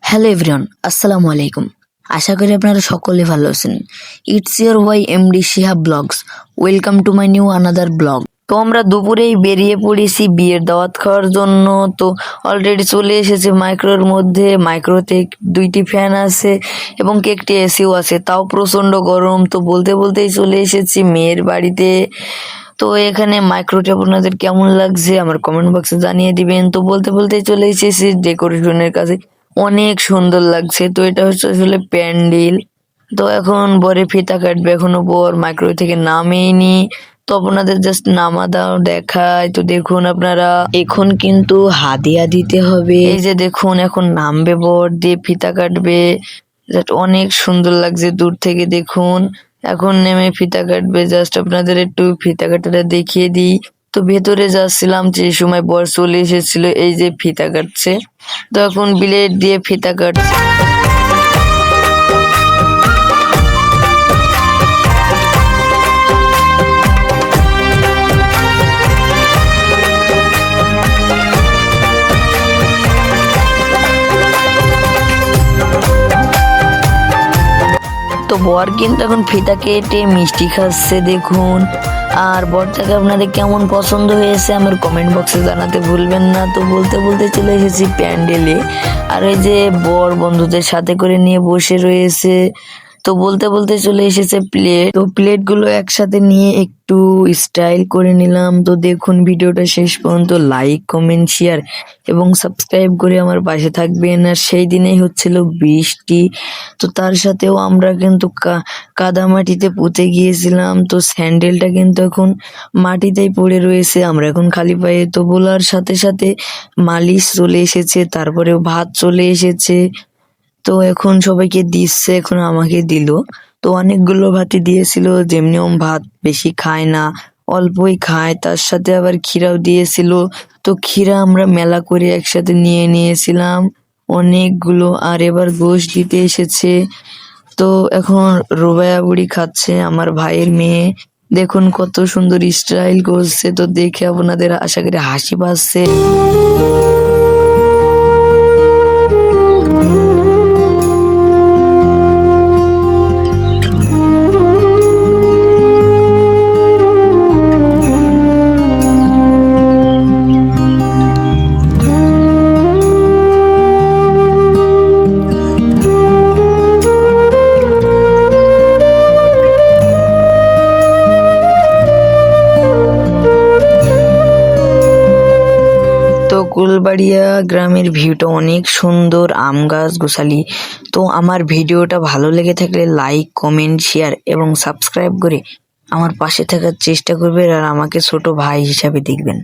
Hello everyone, আসসালামু আলাইকুম। আশা করি আপনারা সকলে ভালো আছেন। It's your Y MD Shihab blogs. Welcome to my new another blog. তো আমরা দুপুরেই বেরিয়ে পড়েছি বিয়ের দাওয়াত খাওয়ার জন্য। তো অলরেডি চলে এসেছে মাইক্রোর মধ্যে। মাইক্রোতে 2টি ফ্যান আছে এবং একটি এসিও আছে, তাও প্রচন্ড গরম। তো বলতে বলতেই চলে এসেছি মেয়ের বাড়িতে। তো এখানে মাইক্রোটি আপনাদের কেমন লাগছে আমার কমেন্ট বক্সে জানিয়ে দিবেন। তো বলতে বলতেই চলে এসেছি ডেকোরেশনের কাছে। অনেক সুন্দর লাগছে। তো এটা হচ্ছে আসলে প্যান্ডেল। তো এখন বরে ফিতা কাটবে, এখনো বর মাইক্রো থেকে নামেইনি। তো আপনাদের জাস্ট নামা দাও দেখায়। তো দেখুন আপনারা, এখন কিন্তু হাদিয়া দিতে হবে। এই যে দেখুন এখন নামবে বর, দিয়ে ফিতা কাটবে। অনেক সুন্দর লাগছে দূর থেকে দেখুন। এখন নেমে ফিতা কাটবে। জাস্ট আপনাদের একটু ফিতা কাটাটা দেখিয়ে দিই। তো ভেতরে যাচ্ছিলাম যে সময় বর চলে এসেছিল, এই যে ফিতা কাটছে। তো এখন ব্লেড দিয়ে ফিতা কাটছে। তো বর কিন্তু এখন ফিতা কেটে মিষ্টি খাচ্ছে দেখুন। আর বরটাকে আপনাদের কেমন পছন্দ হয়েছে আমার কমেন্ট বক্সে জানাতে ভুলবেন না। তো বলতে বলতে চলে এসেছি প্যান্ডেলে। আর এই যে বর বন্ধুদের সাথে করে নিয়ে বসে রয়েছে। তো বলতে বলতে চলে এসেছে প্লেট। তো প্লেটগুলো একসাথে নিয়ে একটু স্টাইল করে নিলাম। তো দেখুন ভিডিওটা শেষ পর্যন্ত লাইক কমেন্ট শেয়ার এবং সাবস্ক্রাইব করে আমার পাশে থাকবেন। আর সেই দিনেই হচ্ছিল বৃষ্টি। তো তার সাথেও আমরা কিন্তু কাদা মাটিতে পুঁতে গিয়েছিলাম। তো স্যান্ডেলটা কিন্তু এখন মাটিতেই পড়ে রয়েছে, আমরা এখন খালি পায়ে। তো বলার সাথে সাথে মালিশ চলে এসেছে, তারপরে ভাত চলে এসেছে। তো এখন সবাইকে দিচ্ছে, এখন আমাকে দিল। তো অনেকগুলো ভাতই দিয়েছিল, যেমনি ভাত বেশি খায় না, অল্পই খায়। তার সাথে আবার ক্ষীরাও দিয়েছিল। তো ক্ষীরা আমরা মেলা করে একসাথে নিয়ে নিয়েছিলাম অনেকগুলো। আর এবার গোশ দিতে এসেছে। তো এখন রুবাইয়া বুড়ি খাচ্ছে, আমার ভাইয়ের মেয়ে। দেখুন কত সুন্দর স্টাইল করছে। তো দেখে আপনাদের আশা করি হাসি পাচ্ছে। তো কুলবাড়িয়া গ্রামের ভিউটা অনেক সুন্দর, আম গাছ গোছালি। তো আমার ভিডিওটা ভালো লেগে থাকলে লাইক কমেন্ট শেয়ার এবং সাবস্ক্রাইব করে আমার পাশে থাকার চেষ্টা করবেন আর আমাকে ছোট ভাই হিসাবে দেখবেন।